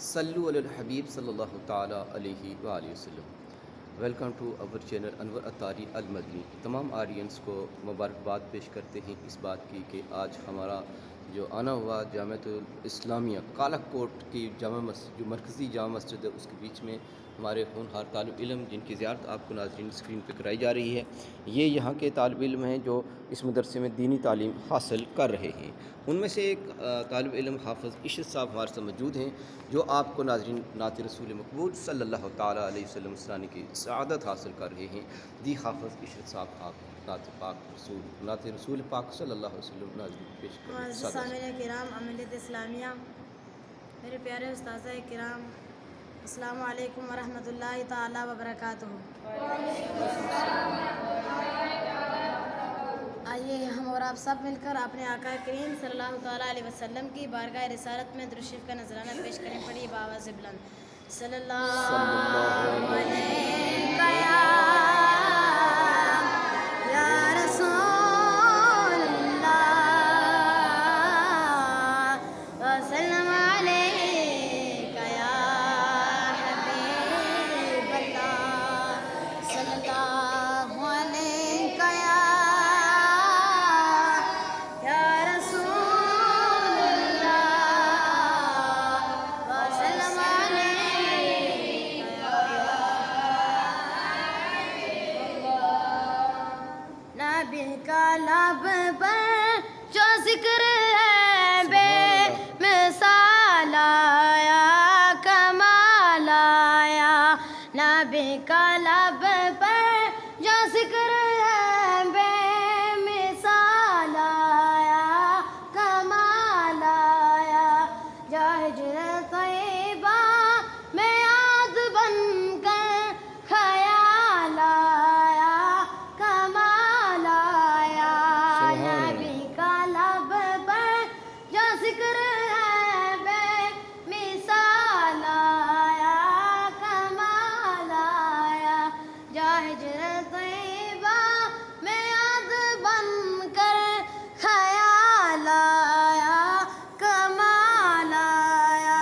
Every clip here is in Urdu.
صلو علی الحبیب صلی اللہ تعالیٰ علیہ وآلہ وسلم۔ ویلکم ٹو اور چینل انور اتاری المدنی۔ تمام آڈینس کو مبارکباد پیش کرتے ہیں اس بات کی کہ آج ہمارا جو آنا ہوا جامعۃ الاسلامیہ کالا کوٹ کی جامع مسجد جو مرکزی جامع مسجد ہے اس کے بیچ میں ہمارے ہونہار طالب علم جن کی زیارت آپ کو ناظرین اسکرین پہ کرائی جا رہی ہے، یہ یہاں کے طالب علم ہیں جو اس مدرسے میں دینی تعلیم حاصل کر رہے ہیں۔ ان میں سے ایک طالب علم حافظ عشرت صاحب ہمارے ساتھ موجود ہیں جو آپ کو ناظرین نعت رسول مقبول صلی اللہ تعالیٰ علیہ وسلم سنانے کی سعادت حاصل کر رہے ہیں۔ دی حافظ عشرت صاحب آپ نعت رسول پاک صلی اللہ علیہ وسلم ناظرین پیش کریں۔ سامعین کرام، عملیت اسلامیہ، میرے پیارے اساتذہ کرام، السلام علیکم ورحمۃ اللہ تعالیٰ وبرکاتہ۔ آئیے ہم اور آپ سب مل کر اپنے آقا کریم صلی اللہ تعالیٰ علیہ وسلم کی بارگاہ رسالت میں درود شریف کا نذرانہ پیش کریں۔ پڑھیے بآواز بلند، صلی اللہ علیہ یا رسول اللہ وسلم علیکہ یا حبیب اللہ، صلی اللہ علیکہ یا رسول اللہ وسلم علیکہ نبی کا لب پر جو ذکر ہے بے مثال آیا، کمال آیا۔ نبی کا لب پر جو ذکر ہے بے مثال آیا، کمال آیا۔ جو ہجر طیبہ میں یاد بن کر خیال آیا، کمال آیا۔ نبی کا لب پر جو ذکر ہے بے مثال آیا، کمال آیا۔ جو ہجر طیبہ میں یاد بن کر خیال آیا، کمال آیا۔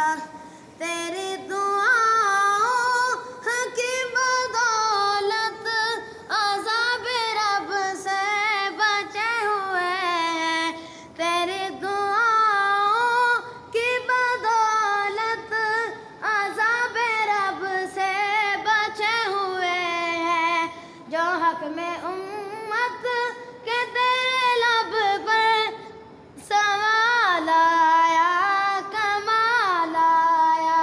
تیری دعاؤں کی بدولت عذاب رب سے بچے ہوئے ہیں، تیری دعاؤں کی بدولت عذاب رب سے بچے ہوئے ہیں۔ جو حق میں امت کے تیرے لب پر سوال آیا، کمال آیا۔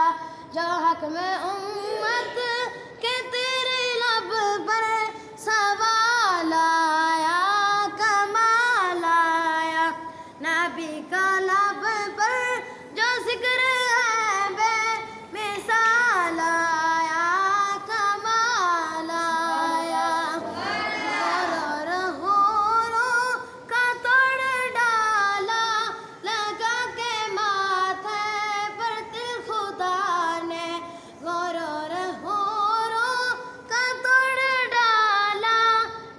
جو حق میں امت کے تیرے لب پر سوال آیا، کمال آیا۔ نبی کا لب پر جو ذکر ہے بے مثال آیا، کمال آیا۔ ہوروں کا توڑ ڈالا لگا کے ماتھے پر دل خدا نے، ہوروں کا توڑ ڈالا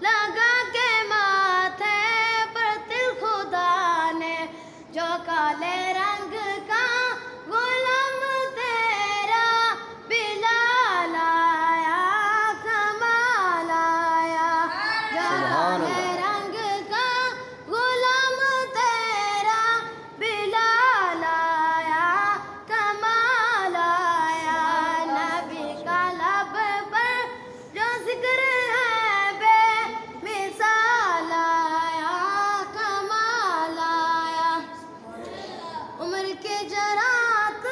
لگا کے ماتھے پر دل خدا نے۔ جو کالے رنگ کا غلام تیرا بلال آیا، کمال آیا۔ جو کالے رنگ کا غلام تیرا بلال آیا، کمال آیا۔ نبی کا لب پر جو ذکر ہے بے مثال آیا، کمال آیا۔ عمر کے جرات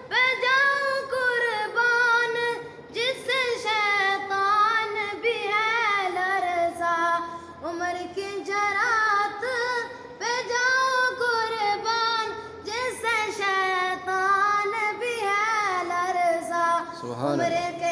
پہ جاؤں قربان، جس سے شیطان بھی ہے لرزا۔ عمر کے جرات پہ جاؤں قربان، جس سے شیطان بھی ہے لرزا۔ عمر کے